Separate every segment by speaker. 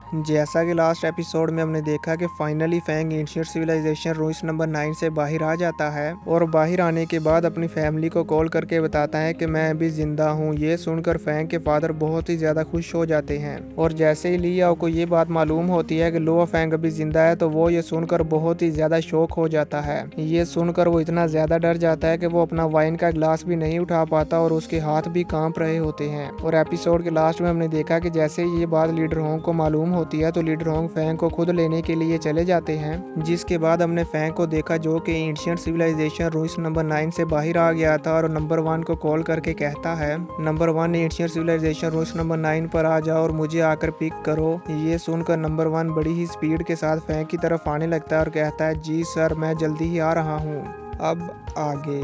Speaker 1: जैसा कि last episode में हमने देखा कि finally Fang ancient civilization ruins number 9 से बाहर आ जाता है और बाहर आने के बाद अपनी फैमिली को कॉल करके बताता है कि मैं अभी जिंदा हूँ। ये सुनकर फैंग के फादर बहुत ही ज़्यादा खुश हो जाते हैं और जैसे ही लियाओ को ये बात मालूम होती है कि लुओ फैंग अभी जिंदा है तो वो ये सुनकर बहुत ही ज़्यादा शौक हो जाता है। ये सुनकर वो इतना ज़्यादा डर जाता है कि वो अपना वाइन का ग्लास भी नहीं उठा पाता और उसके हाथ भी कांप रहे होते हैं। और एपिसोड के लास्ट में हमने देखा कि जैसे ही ये बात लीडर होंग को मालूम होती है तो लीडर होंग फैंग को खुद लेने के लिए चले जाते हैं। जिसके बाद हमने फैंग को देखा जो कि एंशिएंट सिविलाइजेशन रूइंस नंबर 9 से बाहर आ गया था और नंबर 1 को कॉल करके कहता है number 1 ancient civilization ruins number 9 पर आ जाओ और मुझे आकर पिक करो। ये सुनकर नंबर 1 बड़ी ही स्पीड के साथ फैंग की तरफ आने लगता है और कहता है जी सर मैं जल्दी ही आ रहा हूँ। अब आगे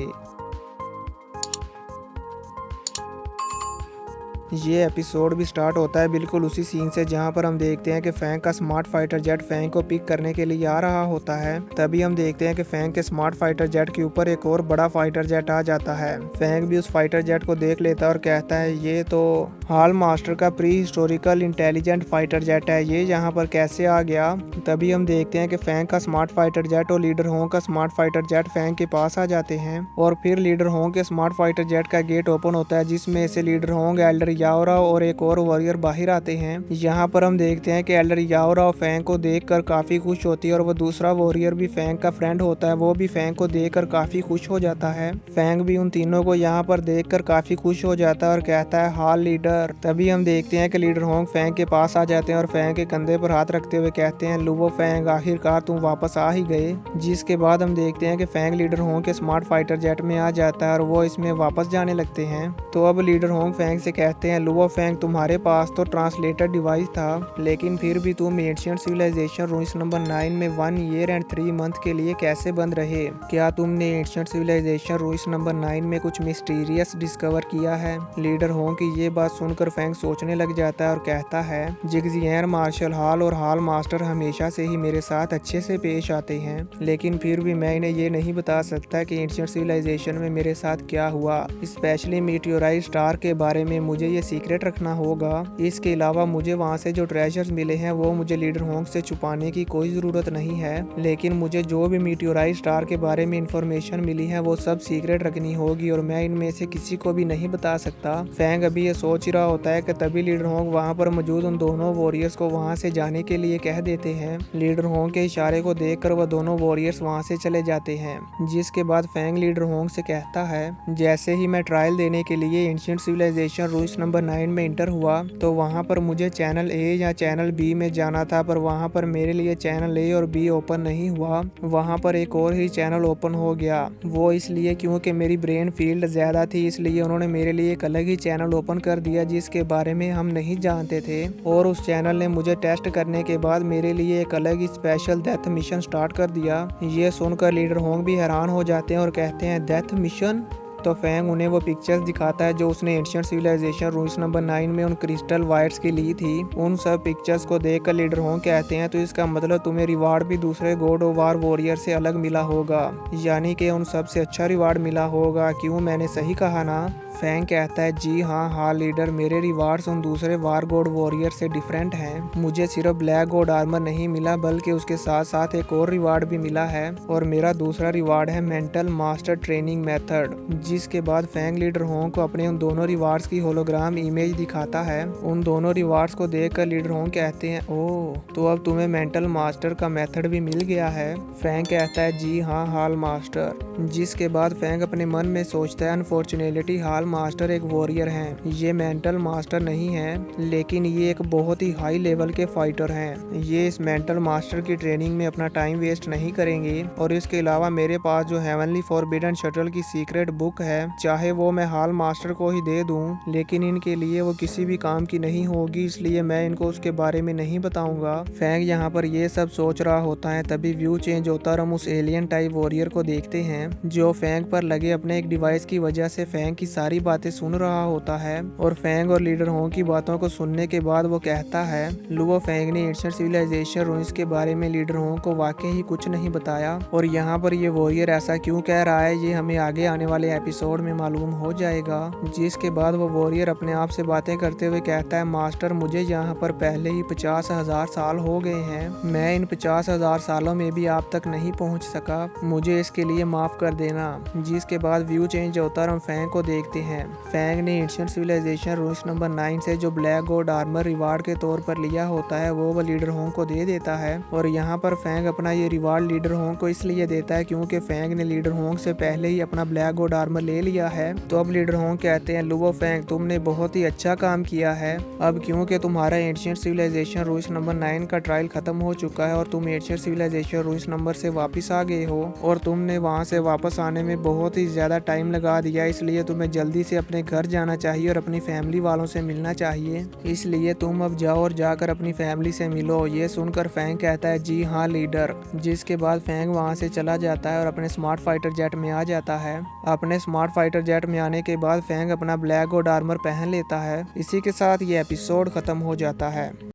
Speaker 1: ये एपिसोड भी स्टार्ट होता है बिल्कुल उसी सीन से जहां पर हम देखते हैं कि फैंग का स्मार्ट फाइटर जेट फैंग को पिक करने के लिए आ रहा होता है। तभी हम देखते हैं कि फैंग के स्मार्ट फाइटर जेट के ऊपर एक और बड़ा फाइटर जेट आ जाता है। फैंग भी उस फाइटर जेट को देख लेता है और कहता है ये तो हॉल मास्टर का pre historical intelligent fighter jet है, ये यहाँ पर कैसे आ गया। तभी हम देखते हैं कि फैंग का स्मार्ट फाइटर जेट और लीडर होंग का स्मार्ट फाइटर जेट फैंग के पास आ जाते हैं और फिर लीडर होंग के स्मार्ट फाइटर जेट का गेट ओपन होता है जिसमें से लीडर होंग एल्डर याओरा और एक और वॉरियर बाहर आते हैं। यहाँ पर हम देखते हैं कि एल्डर याओरा फैंग को देखकर काफी खुश होती है और वो दूसरा वॉरियर भी फैंग का फ्रेंड होता है, वो भी फैंग को देखकर काफी खुश हो जाता है। फैंग भी उन तीनों को यहाँ पर देखकर काफी खुश हो जाता है और कहता है हाल लीडर। तभी हम देखते हैं कि लीडर होंग फैंग के पास आ जाते हैं और फैंग के कंधे पर हाथ रखते हुए कहते हैं लुओ फैंग आखिरकार तुम वापस आ ही गए। जिसके बाद हम देखते हैं कि फैंग लीडर होंग के स्मार्ट फाइटर जेट में आ जाता है और वो इसमें वापस जाने लगते हैं। तो अब लीडर होंग फैंग से कहते हैं लुओ फैंग तुम्हारे पास तो ट्रांसलेटर डिवाइस था लेकिन फिर भी तुम एंशिएंट सिविलाइजेशन रूइंस नंबर 9 में 1 ईयर एंड 3 मंथ के लिए कैसे बंद रहे। क्या तुमने एंशिएंट सिविलाइजेशन रूइंस नंबर 9 में कुछ मिस्टीरियस डिस्कवर किया है। लीडर होंग की ये बात सुनकर फैंग सोचने लग जाता है और कहता है जिग्जियर मार्शल हॉल और हॉल मास्टर हमेशा से ही मेरे साथ अच्छे से पेश आते हैं लेकिन फिर भी मैं इन्हें ये नहीं बता सकता कि एंशिएंट सिविलाइजेशन में मेरे साथ क्या हुआ, स्पेशली मीटियोराइट स्टार के बारे में मुझे ये सीक्रेट रखना होगा। इसके अलावा मुझे वहाँ से जो ट्रेजर्स मिले हैं वो मुझे लीडर होंग से छुपाने की कोई ज़रूरत नहीं है लेकिन मुझे जो भी मीटियोराइट स्टार के बारे में इंफॉर्मेशन मिली है वो सब सीक्रेट रखनी होगी और मैं इनमें से किसी को भी नहीं बता सकता। फैंग अभी ये सोच रहा होता है कि तभी लीडर होंग वहाँ पर मौजूद उन दोनों वॉरियर्स को वहाँ से जाने के लिए कह देते हैं। लीडर होंग के इशारे को देखकर वह दोनों वॉरियर्स वहाँ से चले जाते हैं। जिसके बाद फैंग लीडर होंग से कहता है जैसे ही मैं ट्रायल देने के लिए एंशिएंट सिविलाइजेशन रूइंस नंबर 9 में इंटर हुआ तो वहाँ पर मुझे चैनल ए या चैनल बी में जाना था पर वहाँ पर मेरे लिए चैनल ए और बी ओपन नहीं हुआ। वहाँ पर एक और ही चैनल ओपन हो गया, वो इसलिए क्योंकि मेरी ब्रेन फील्ड ज़्यादा थी इसलिए उन्होंने मेरे लिए एक अलग ही चैनल ओपन कर दिया जिसके बारे में हम नहीं जानते थे और उस चैनल ने मुझे टेस्ट करने के बाद मेरे लिए एक अलग ही स्पेशल डेथ मिशन स्टार्ट कर दिया। ये सुनकर लीडर होंग भी हैरान हो जाते हैं और कहते हैं डेथ मिशन। तो फैंग उन्हें वो पिक्चर्स दिखाता है जो उसने एंशिएंट सिविलाइजेशन रूइंस नंबर 9 में उन क्रिस्टल वाइट्स की ली थी। उन सब पिक्चर्स को देखकर लीडर होंग कहते हैं तो इसका मतलब तुम्हें रिवार्ड भी दूसरे गॉड ऑफ वार वॉरियर से अलग मिला होगा, यानी कि उन सब से अच्छा रिवार्ड मिला होगा। क्यों, मैंने सही कहा ना। फैंग कहता है जी हाँ लीडर, मेरे रिवार्ड्स उन दूसरे वार गॉड वॉरियर से डिफरेंट हैं। मुझे सिर्फ ब्लैक गॉड आर्मर नहीं मिला बल्कि उसके साथ साथ एक और रिवार्ड भी मिला है और मेरा दूसरा रिवार्ड है मेंटल मास्टर ट्रेनिंग मेथड। जिसके बाद फैंग लीडर होंग को अपने उन दोनों रिवार्ड्स की होलोग्राम इमेज दिखाता है। उन दोनों रिवार्ड्स को देखकर लीडर होंग कहते हैं ओह तो अब तुम्हें मेंटल मास्टर का मेथड भी मिल गया है। फैंग कहता है जी हाँ हॉल मास्टर। जिसके बाद फैंग अपने मन में सोचता है अनफॉर्चुनेटली हॉल मास्टर एक वॉरियर हैं, ये मेंटल मास्टर नहीं है लेकिन ये एक बहुत ही हाई लेवल के फाइटर हैं। ये इस मेंटल मास्टर की ट्रेनिंग में अपना टाइम वेस्ट नहीं करेंगे और इसके अलावा मेरे पास जो हेवनली फॉरबिडन शटल की सीक्रेट बुक है चाहे वो मैं हॉल मास्टर को ही दे दूं लेकिन इनके लिए वो किसी भी काम की नहीं होगी इसलिए मैं इनको उसके बारे में नहीं बताऊंगा। फैंग यहाँ पर ये सब सोच रहा होता है तभी व्यू चेंज होता है और हम उस एलियन टाइप वॉरियर को देखते हैं जो फैंग पर लगे अपने एक डिवाइस की वजह से फैंग की सारी बातें सुन रहा होता है और फैंग और लीडर होंग की बातों को सुनने के बाद वो कहता है लुओ फैंग ने एंशिएंट सिविलाइजेशन रूइंस के बारे में लीडर होंग को वाकई ही कुछ नहीं बताया और यहाँ पर ये वॉरियर ऐसा क्यों कह रहा है ये हमें आगे आने वाले एपिसोड एपिसोड में मालूम हो जाएगा। जिसके बाद वो वॉरियर अपने आप से बातें करते हुए कहता है, मास्टर मुझे यहाँ पर पहले ही 50,000 साल हो गए हैं। मैं इन 50,000 सालों में भी आप तक नहीं पहुँच सका, मुझे इसके लिए माफ़ कर देना। जिसके बाद व्यू चेंज होता है और हम फैंग को देखते हैं। फैंग ने एंशिएंट सिविलाइजेशन रूल्स नंबर 9 से जो ब्लैक गोल्ड आर्मर रिवार्ड के तौर पर लिया होता है वो लीडर होंग को दे देता है। और यहाँ पर फैंग अपना ये रिवार्ड लीडर होंग को इसलिए देता है क्योंकि फैंग ने लीडर होंग से पहले ही अपना ब्लैक गोल्ड आर्मर ले लिया है। तो अब लीडर होंग कहते हैं, लुओ फैंग तुमने बहुत ही अच्छा काम किया है। अब क्योंकि तुम्हारा एंशिएंट सिविलाइजेशन रूल्स नंबर 9 का ट्रायल खत्म हो चुका है और तुम एंशिएंट सिविलाइजेशन रूल्स नंबर से वापस आ गए हो और तुमने वहाँ से वापस आने में बहुत ही ज़्यादा टाइम लगा दिया, इसलिए तुम्हें जल्दी से अपने घर जाना चाहिए और अपनी फैमिली वालों से मिलना चाहिए। इसलिए तुम अब जाओ और जाकर अपनी फैमिली से मिलो। ये सुनकर फैंग कहता है, जी हाँ लीडर। जिसके बाद फैंग वहाँ से चला जाता है और अपने स्मार्ट फाइटर जेट में आ जाता है। अपने स्मार्ट फाइटर जेट में आने के बाद फैंग अपना ब्लैक गोल्ड आर्मर पहन लेता है। इसी के साथ ये एपिसोड खत्म हो जाता है।